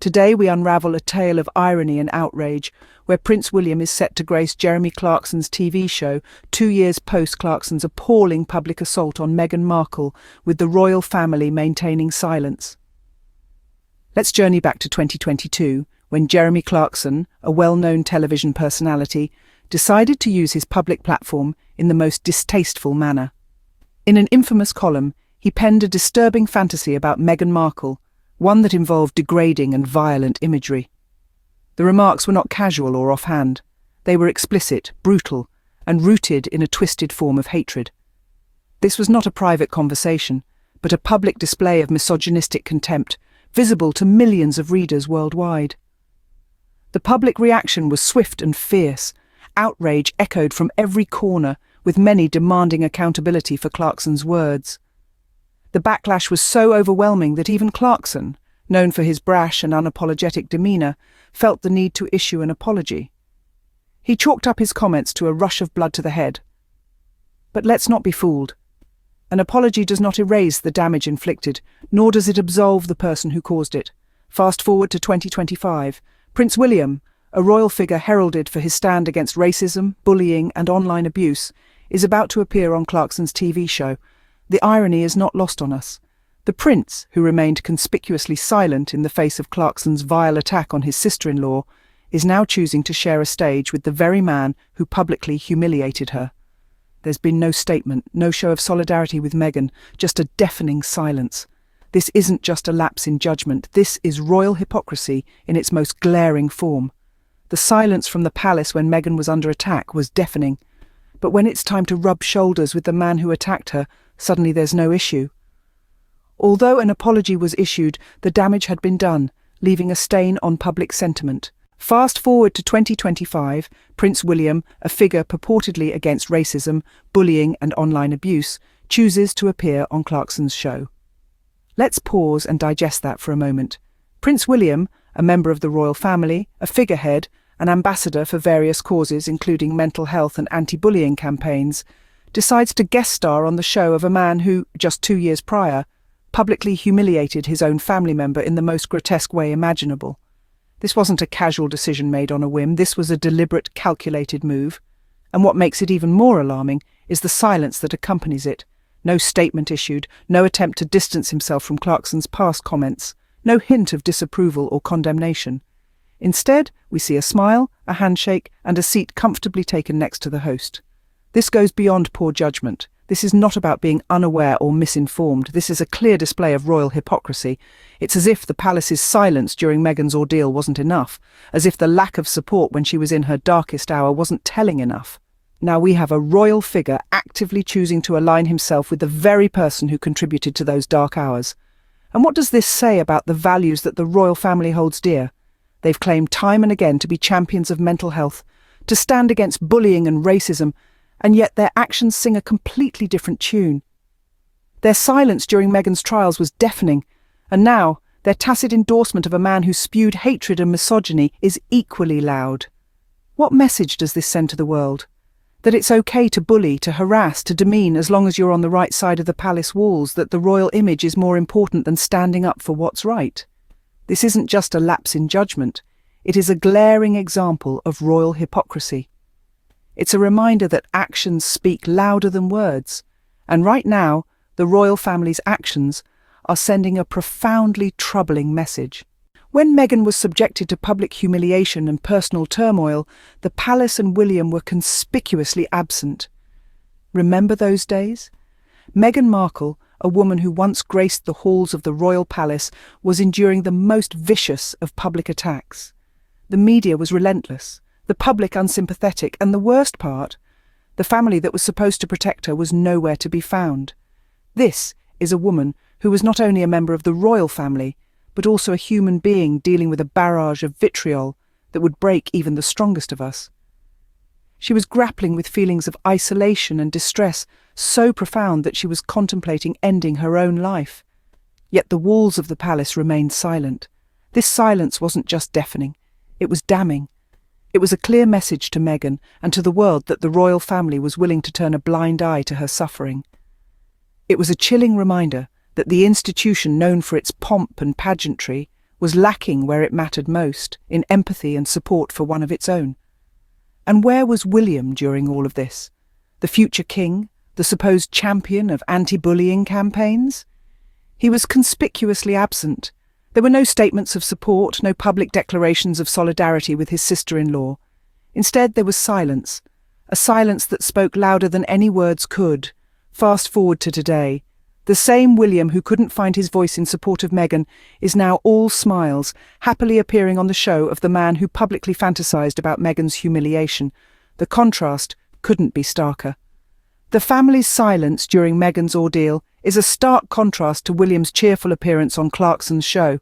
Today we unravel a tale of irony and outrage, where Prince William is set to grace Jeremy Clarkson's TV show 2 years post Clarkson's appalling public assault on Meghan Markle, with the royal family maintaining silence. Let's journey back to 2022, when Jeremy Clarkson, a well-known television personality, decided to use his public platform in the most distasteful manner. In an infamous column, he penned a disturbing fantasy about Meghan Markle, one that involved degrading and violent imagery. The remarks were not casual or offhand. They were explicit, brutal, and rooted in a twisted form of hatred. This was not a private conversation, but a public display of misogynistic contempt, visible to millions of readers worldwide. The public reaction was swift and fierce. Outrage echoed from every corner, with many demanding accountability for Clarkson's words. The backlash was so overwhelming that even Clarkson, known for his brash and unapologetic demeanour, felt the need to issue an apology. He chalked up his comments to a rush of blood to the head. But let's not be fooled. An apology does not erase the damage inflicted, nor does it absolve the person who caused it. Fast forward to 2025, Prince William, a royal figure heralded for his stand against racism, bullying and online abuse, is about to appear on Clarkson's TV show. The irony is not lost on us. The prince, who remained conspicuously silent in the face of Clarkson's vile attack on his sister-in-law, is now choosing to share a stage with the very man who publicly humiliated her. There's been no statement, no show of solidarity with Meghan, just a deafening silence. This isn't just a lapse in judgment, this is royal hypocrisy in its most glaring form. The silence from the palace when Meghan was under attack was deafening. But when it's time to rub shoulders with the man who attacked her, suddenly there's no issue. Although an apology was issued, the damage had been done, leaving a stain on public sentiment. Fast forward to 2025, Prince William, a figure purportedly against racism, bullying and online abuse, chooses to appear on Clarkson's show. Let's pause and digest that for a moment. Prince William, a member of the royal family, a figurehead, an ambassador for various causes including mental health and anti-bullying campaigns, decides to guest star on the show of a man who, just 2 years prior, publicly humiliated his own family member in the most grotesque way imaginable. This wasn't a casual decision made on a whim, this was a deliberate, calculated move. And what makes it even more alarming is the silence that accompanies it. No statement issued, no attempt to distance himself from Clarkson's past comments, no hint of disapproval or condemnation. Instead, we see a smile, a handshake, and a seat comfortably taken next to the host. This goes beyond poor judgment. This is not about being unaware or misinformed. This is a clear display of royal hypocrisy. It's as if the palace's silence during Meghan's ordeal wasn't enough, as if the lack of support when she was in her darkest hour wasn't telling enough. Now we have a royal figure actively choosing to align himself with the very person who contributed to those dark hours. And what does this say about the values that the royal family holds dear? They've claimed time and again to be champions of mental health, to stand against bullying and racism, and yet their actions sing a completely different tune. Their silence during Meghan's trials was deafening, and now their tacit endorsement of a man who spewed hatred and misogyny is equally loud. What message does this send to the world? That it's okay to bully, to harass, to demean as long as you're on the right side of the palace walls, that the royal image is more important than standing up for what's right. This isn't just a lapse in judgment, it is a glaring example of royal hypocrisy. It's a reminder that actions speak louder than words, and right now, the royal family's actions are sending a profoundly troubling message. When Meghan was subjected to public humiliation and personal turmoil, the palace and William were conspicuously absent. Remember those days? Meghan Markle, a woman who once graced the halls of the royal palace, was enduring the most vicious of public attacks. The media was relentless, the public unsympathetic, and the worst part, the family that was supposed to protect her was nowhere to be found. This is a woman who was not only a member of the royal family, but also a human being dealing with a barrage of vitriol that would break even the strongest of us. She was grappling with feelings of isolation and distress so profound that she was contemplating ending her own life. Yet the walls of the palace remained silent. This silence wasn't just deafening, it was damning. It was a clear message to Meghan and to the world that the royal family was willing to turn a blind eye to her suffering. It was a chilling reminder that the institution known for its pomp and pageantry was lacking where it mattered most, in empathy and support for one of its own. And where was William during all of this? The future king, the supposed champion of anti-bullying campaigns? He was conspicuously absent. There were no statements of support, no public declarations of solidarity with his sister-in-law. Instead, there was silence, a silence that spoke louder than any words could. Fast forward to today. The same William who couldn't find his voice in support of Meghan is now all smiles, happily appearing on the show of the man who publicly fantasized about Meghan's humiliation. The contrast couldn't be starker. The family's silence during Meghan's ordeal is a stark contrast to William's cheerful appearance on Clarkson's show.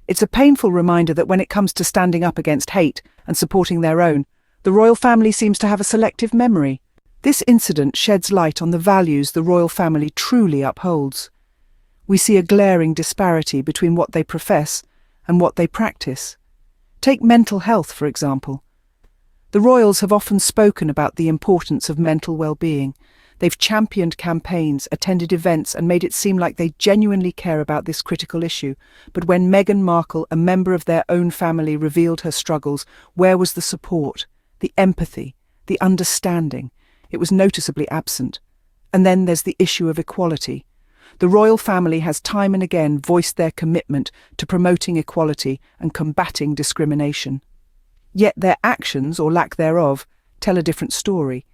It's a painful reminder that when it comes to standing up against hate and supporting their own, the royal family seems to have a selective memory. This incident sheds light on the values the royal family truly upholds. We see a glaring disparity between what they profess and what they practice. Take mental health, for example. The royals have often spoken about the importance of mental well-being. They've championed campaigns, attended events, and made it seem like they genuinely care about this critical issue. But when Meghan Markle, a member of their own family, revealed her struggles, where was the support, the empathy, the understanding? It was noticeably absent. And then there's the issue of equality. The royal family has time and again voiced their commitment to promoting equality and combating discrimination. Yet their actions, or lack thereof, tell a different story.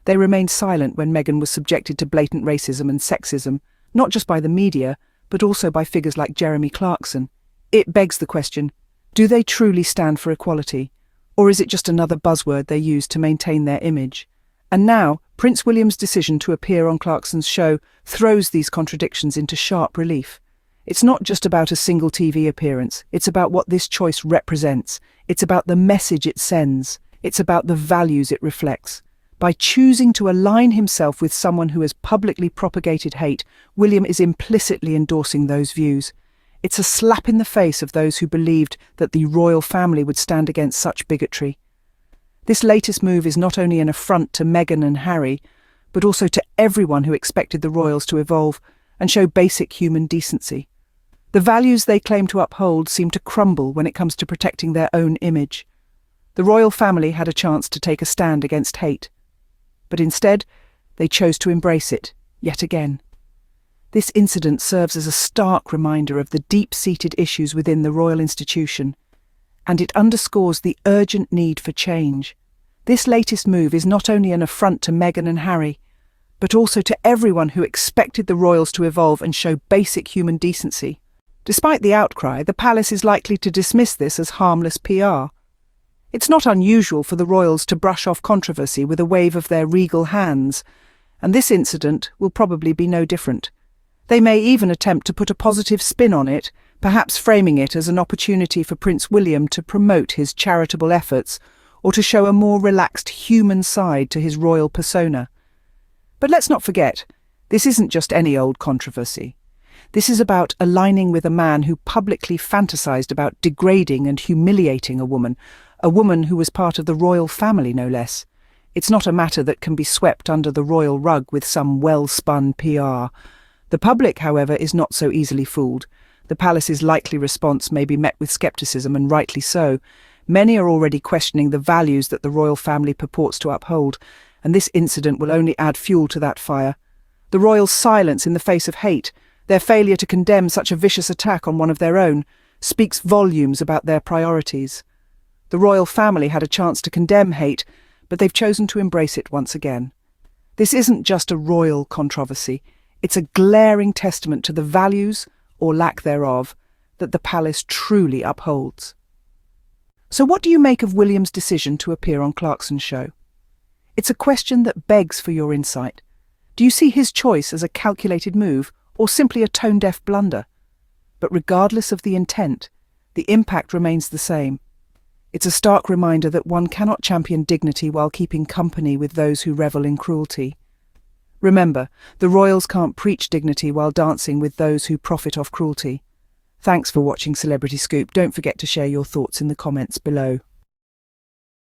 They remained silent when Meghan was subjected to blatant racism and sexism, not just by the media, but also by figures like Jeremy Clarkson. It begs the question, do they truly stand for equality? Or is it just another buzzword they use to maintain their image? And now, Prince William's decision to appear on Clarkson's show throws these contradictions into sharp relief. It's not just about a single TV appearance, it's about what this choice represents. It's about the message it sends. It's about the values it reflects. By choosing to align himself with someone who has publicly propagated hate, William is implicitly endorsing those views. It's a slap in the face of those who believed that the royal family would stand against such bigotry. This latest move is not only an affront to Meghan and Harry, but also to everyone who expected the royals to evolve and show basic human decency. The values they claim to uphold seem to crumble when it comes to protecting their own image. The royal family had a chance to take a stand against hate, but instead they chose to embrace it, yet again. This incident serves as a stark reminder of the deep-seated issues within the royal institution, and it underscores the urgent need for change. This latest move is not only an affront to Meghan and Harry, but also to everyone who expected the royals to evolve and show basic human decency. Despite the outcry, the palace is likely to dismiss this as harmless PR. It's not unusual for the royals to brush off controversy with a wave of their regal hands, and this incident will probably be no different. They may even attempt to put a positive spin on it, perhaps framing it as an opportunity for Prince William to promote his charitable efforts or to show a more relaxed human side to his royal persona. But let's not forget, this isn't just any old controversy. This is about aligning with a man who publicly fantasized about degrading and humiliating a woman who was part of the royal family, no less. It's not a matter that can be swept under the royal rug with some well-spun PR. The public, however, is not so easily fooled. The palace's likely response may be met with skepticism, and rightly so. Many are already questioning the values that the royal family purports to uphold, and this incident will only add fuel to that fire. The royals' silence in the face of hate, their failure to condemn such a vicious attack on one of their own, speaks volumes about their priorities. The royal family had a chance to condemn hate, but they've chosen to embrace it once again. This isn't just a royal controversy, it's a glaring testament to the values, or lack thereof, that the palace truly upholds. So what do you make of William's decision to appear on Clarkson's show? It's a question that begs for your insight. Do you see his choice as a calculated move, or simply a tone-deaf blunder? But regardless of the intent, the impact remains the same. It's a stark reminder that one cannot champion dignity while keeping company with those who revel in cruelty. Remember, the royals can't preach dignity while dancing with those who profit off cruelty. Thanks for watching Celebrity Scoop. Don't forget to share your thoughts in the comments below.